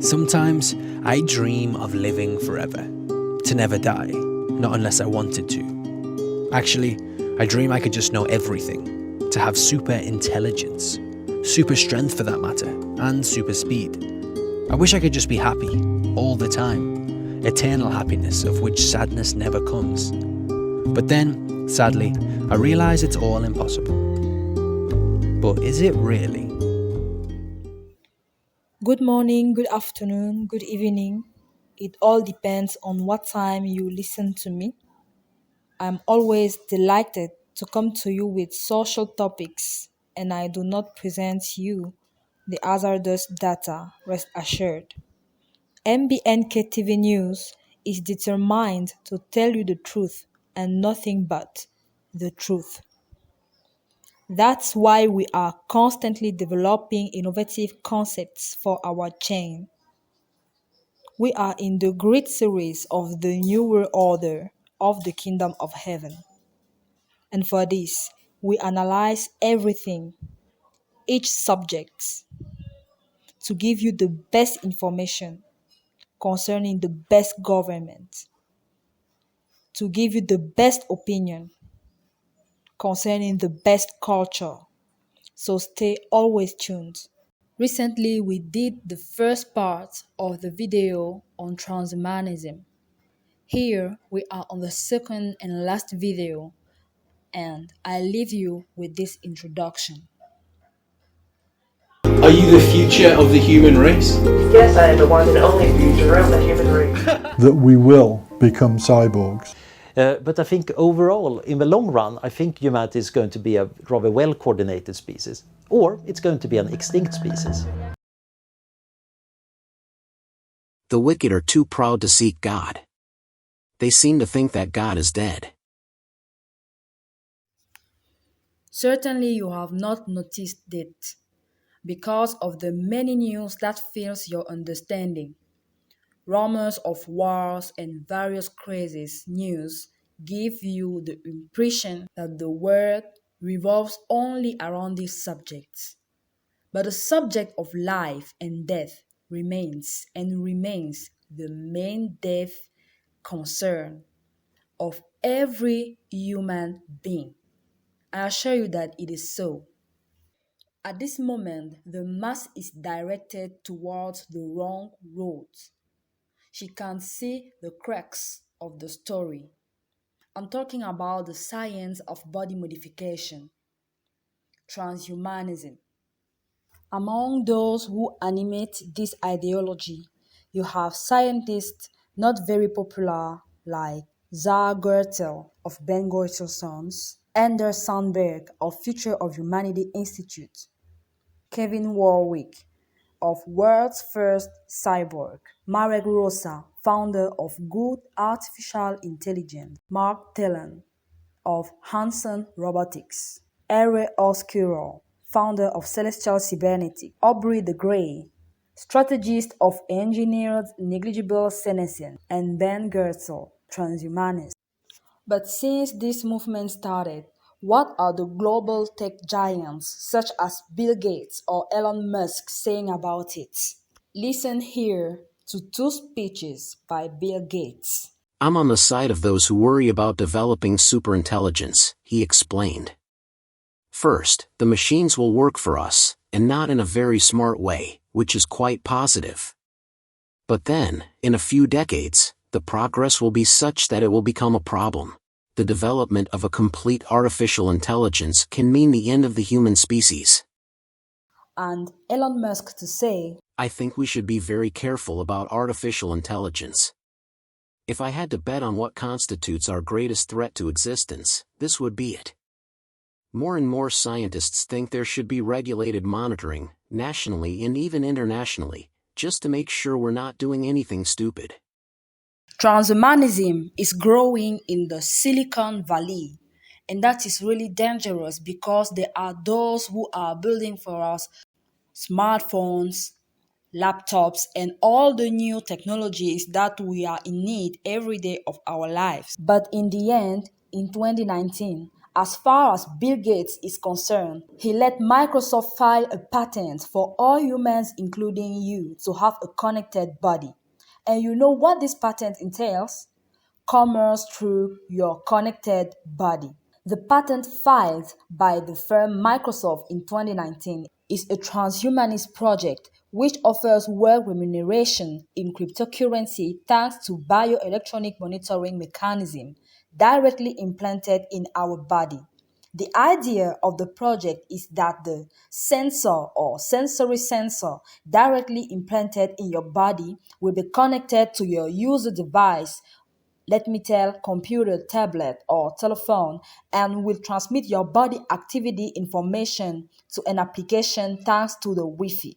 Sometimes I dream of living forever, to never die, not unless I wanted to. Actually, I dream I could just know everything, to have super intelligence, super strength for that matter, and super speed. I wish I could just be happy, all the time, eternal happiness of which sadness never comes. But then, sadly, I realise it's all impossible. But is it really? Good morning, good afternoon, good evening. It all depends on what time you listen to me. I'm always delighted to come to you with social topics, and I do not present you the hazardous data, rest assured. MBNK TV News is determined to tell you the truth and nothing but the truth. That's why we are constantly developing innovative concepts for our chain. We are in the great series of the New World Order of the Kingdom of Heaven. And for this, we analyze everything, each subject, to give you the best information concerning the best government, to give you the best opinion concerning the best culture. So stay always tuned. Recently, we did the first part of the video on transhumanism. Here we are on the second and last video, and I leave you with this introduction. Are you the future of the human race? Yes, I am the one and only future of the human race. That we will become cyborgs. But I think overall, in the long run, I think humanity is going to be a rather well-coordinated species. Or it's going to be an extinct species. The wicked are too proud to seek God. They seem to think that God is dead. Certainly you have not noticed it, because of the many news that fills your understanding. Rumors of wars and various crazy news give you the impression that the world revolves only around these subjects. But the subject of life and death remains the main depth concern of every human being. I assure you that it is so. At this moment, the mass is directed towards the wrong road. She can see the cracks of the story. I'm talking about the science of body modification, transhumanism. Among those who animate this ideology, you have scientists not very popular like Zar Gertel of Ben Goertel's Sons, Anders Sandberg of Future of Humanity Institute, Kevin Warwick of World's First Cyborg, Marek Rosa, founder of Good Artificial Intelligence, Mark Tellen of Hanson Robotics, Ere Oscuro, founder of Celestial Cybernetics, Aubrey de Grey, strategist of Engineered Negligible Senescence, and Ben Goertel, transhumanist. But since this movement started, what are the global tech giants such as Bill Gates or Elon Musk saying about it? Listen here to two speeches by Bill Gates. I'm on the side of those who worry about developing superintelligence, he explained. First, the machines will work for us, and not in a very smart way, which is quite positive. But then, in a few decades, the progress will be such that it will become a problem. The development of a complete artificial intelligence can mean the end of the human species. And Elon Musk to say, I think we should be very careful about artificial intelligence. If I had to bet on what constitutes our greatest threat to existence, this would be it. More and more scientists think there should be regulated monitoring, nationally and even internationally, just to make sure we're not doing anything stupid. transhumanism is growing in the Silicon Valley, and that is really dangerous because there are those who are building for us smartphones, laptops, and all the new technologies that we are in need every day of our lives. But in the end, in 2019, As far as Bill Gates is concerned, he let Microsoft file a patent for all humans, including you, to have a connected body. And you know what this patent entails? Commerce through your connected body. The patent filed by the firm Microsoft in 2019 is a transhumanist project which offers well remuneration in cryptocurrency thanks to bioelectronic monitoring mechanism directly implanted in our body. The idea of the project is that the sensor or sensory sensor directly implanted in your body will be connected to your user device, let me tell computer, tablet, or telephone, and will transmit your body activity information to an application thanks to the Wi-Fi.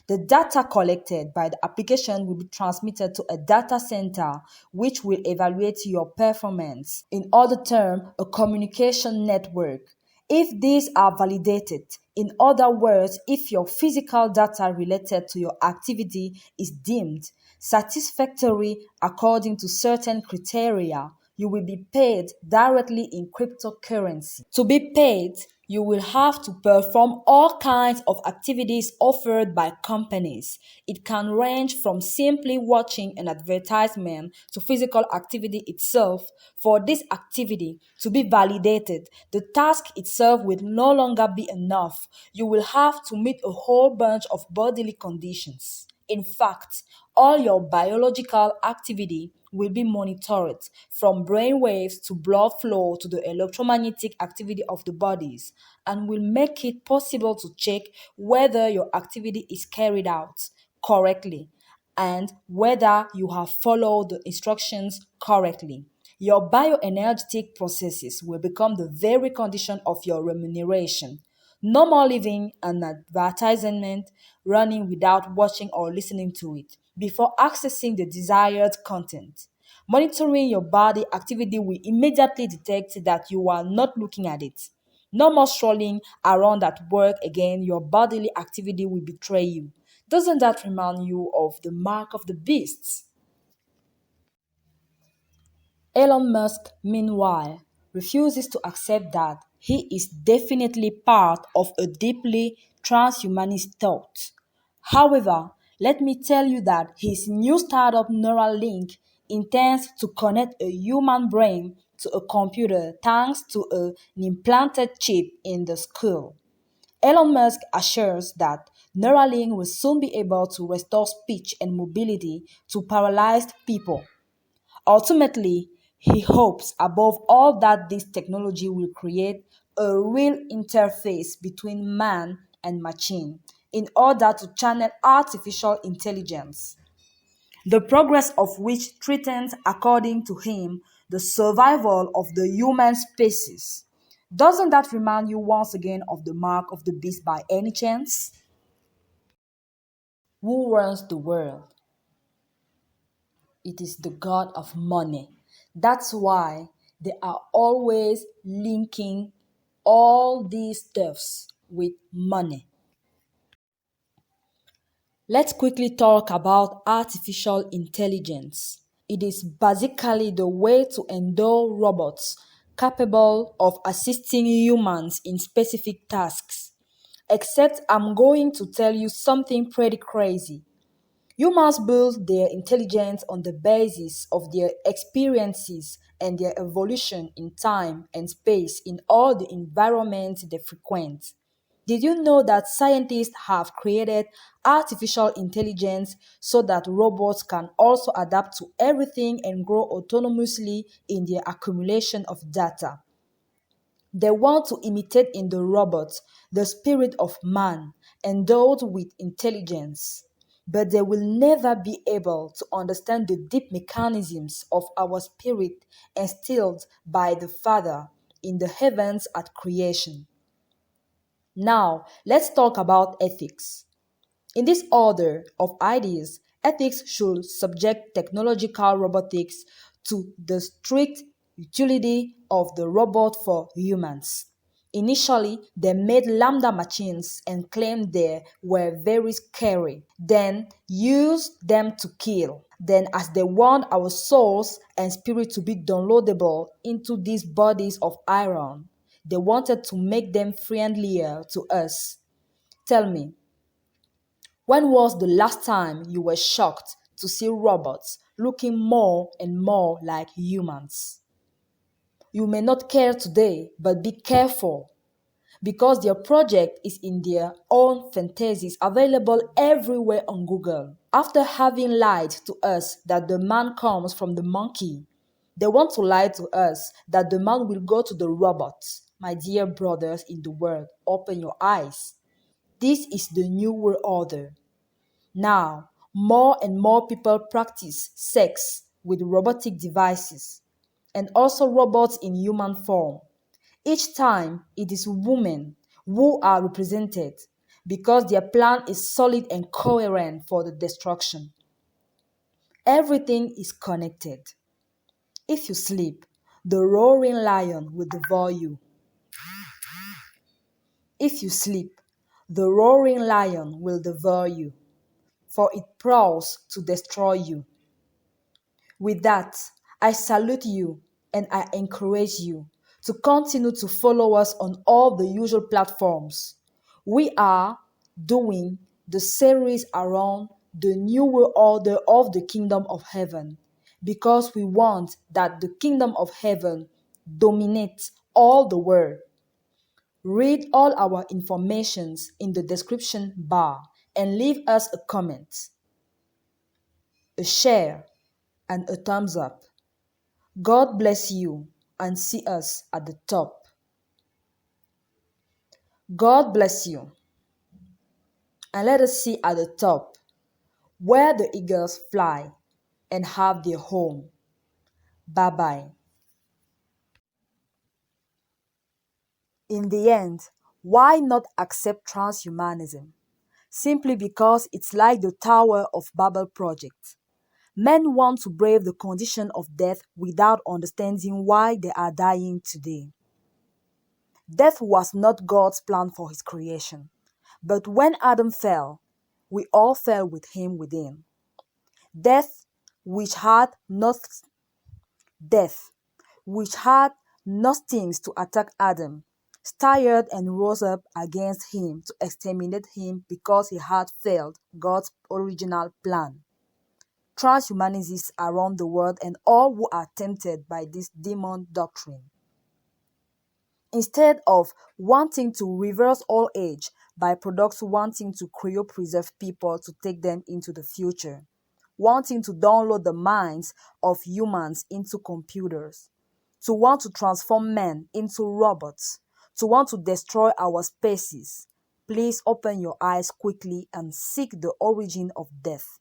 The data collected by the application will be transmitted to a data center which will evaluate your performance. In other terms, a communication network. If these are validated, in other words, if your physical data related to your activity is deemed satisfactory according to certain criteria, you will be paid directly in cryptocurrency. To be paid, you will have to perform all kinds of activities offered by companies. It can range from simply watching an advertisement to physical activity itself. For this activity to be validated, the task itself will no longer be enough. You will have to meet a whole bunch of bodily conditions. In fact, all your biological activity will be monitored, from brain waves to blood flow to the electromagnetic activity of the bodies, and will make it possible to check whether your activity is carried out correctly and whether you have followed the instructions correctly. Your bioenergetic processes will become the very condition of your remuneration. No more leaving an advertisement running without watching or listening to it before accessing the desired content. Monitoring your body activity will immediately detect that you are not looking at it. No more strolling around at work again, your bodily activity will betray you. Doesn't that remind you of the mark of the beasts? Elon Musk, meanwhile, refuses to accept that he is definitely part of a deeply transhumanist thought. However, let me tell you that his new startup Neuralink intends to connect a human brain to a computer thanks to an implanted chip in the skull. Elon Musk assures that Neuralink will soon be able to restore speech and mobility to paralyzed people. Ultimately, he hopes above all that this technology will create a real interface between man and machine in order to channel artificial intelligence, the progress of which threatens, according to him, the survival of the human species. Doesn't that remind you once again of the mark of the beast by any chance? Who runs the world? It is the god of money. That's why they are always linking all these stuffs with money. Let's quickly talk about artificial intelligence. It is basically the way to endow robots capable of assisting humans in specific tasks. Except I'm going to tell you something pretty crazy. Humans build their intelligence on the basis of their experiences and their evolution in time and space in all the environments they frequent. Did you know that scientists have created artificial intelligence so that robots can also adapt to everything and grow autonomously in their accumulation of data? They want to imitate in the robot the spirit of man, endowed with intelligence. But they will never be able to understand the deep mechanisms of our spirit instilled by the Father in the heavens at creation. Now, let's talk about ethics. In this order of ideas, ethics should subject technological robotics to the strict utility of the robot for humans. Initially, they made lambda machines and claimed they were very scary, then used them to kill. Then, as they want our souls and spirit to be downloadable into these bodies of iron, They wanted to make them friendlier to us. Tell me, when was the last time you were shocked to see robots looking more and more like humans? You may not care today, but be careful, because their project is in their own fantasies available everywhere on Google. After having lied to us that the man comes from the monkey, they want to lie to us that the man will go to the robots. My dear brothers in the world, open your eyes. This is the new world order. Now, more and more people practice sex with robotic devices and also robots in human form. Each time it is women who are represented because their plan is solid and coherent for the destruction. Everything is connected. If you sleep, the roaring lion will devour you. If you sleep, the roaring lion will devour you, for it prowls to destroy you. With that, I salute you and I encourage you to continue to follow us on all the usual platforms. We are doing the series around the new world order of the kingdom of heaven because we want that the kingdom of heaven dominates all the world. Read all our informations in the description bar and leave us a comment, a share, and a thumbs up. God bless you and see us at the top. God bless you. And let us see at the top where the eagles fly and have their home. Bye-bye. In the end, why not accept transhumanism? Simply because it's like the Tower of Babel project. Men want to brave the condition of death without understanding why they are dying today. Death was not God's plan for his creation. But when Adam fell, we all fell with him within. Death, which had no stings to attack Adam, stirred and rose up against him to exterminate him because he had failed God's original plan. Transhumanists around the world and all who are tempted by this demon doctrine, instead of wanting to reverse old age by products wanting to cryopreserve people to take them into the future, wanting to download the minds of humans into computers, to want to transform men into robots, to want to destroy our species, please open your eyes quickly and seek the origin of death.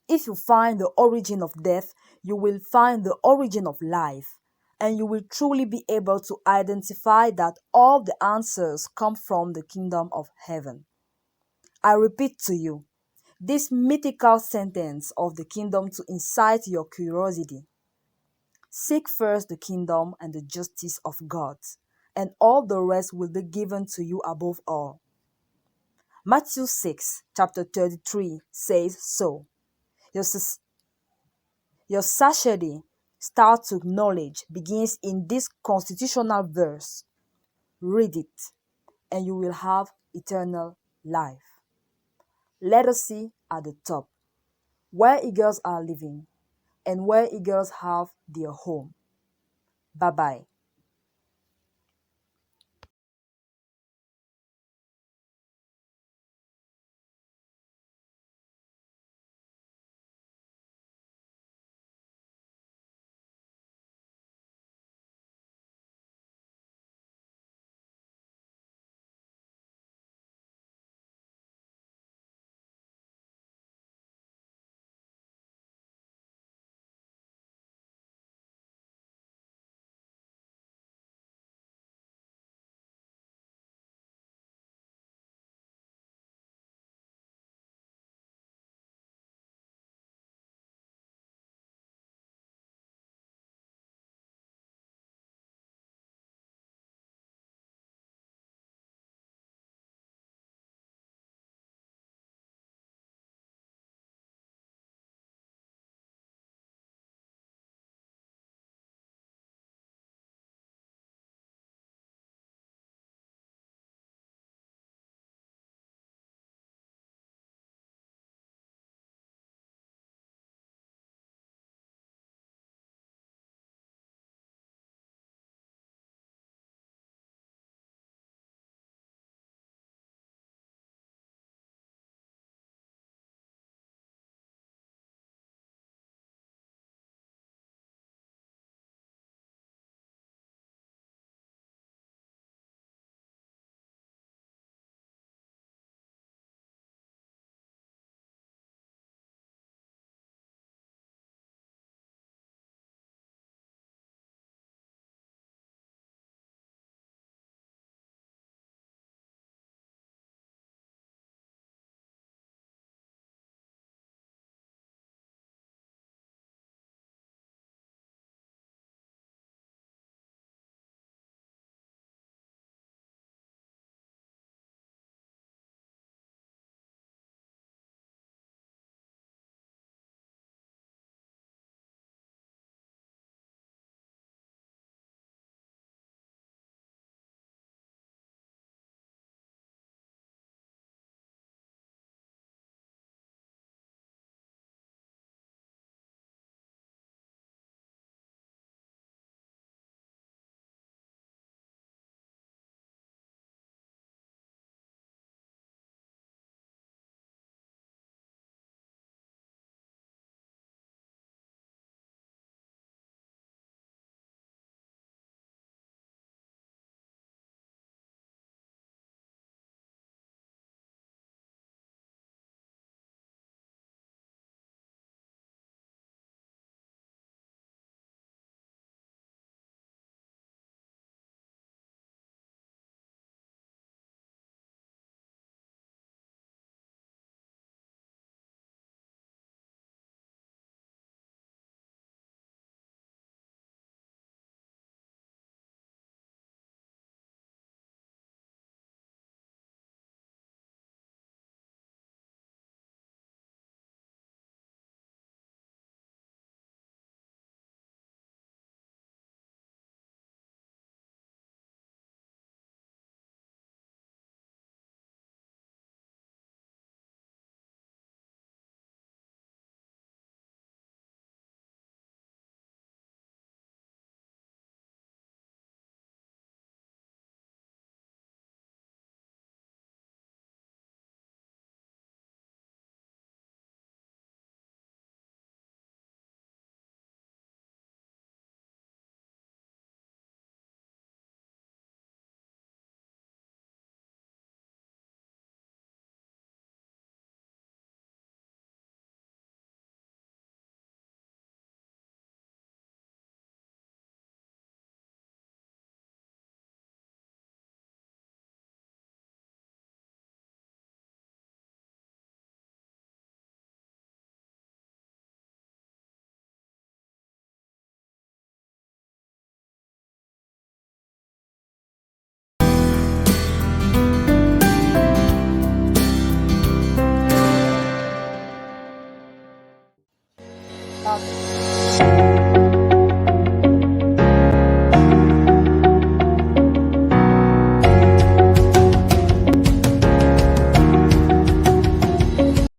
If you find the origin of death, you will find the origin of life, and you will truly be able to identify that all the answers come from the kingdom of heaven. I repeat to you this mythical sentence of the kingdom to incite your curiosity. Seek first the kingdom and the justice of God, and all the rest will be given to you above all. Matthew 6, chapter 33 says so. Your satiety start to knowledge begins in this constitutional verse. Read it, and you will have eternal life. Let us see at the top where eagles are living and where eagles have their home. Bye-bye.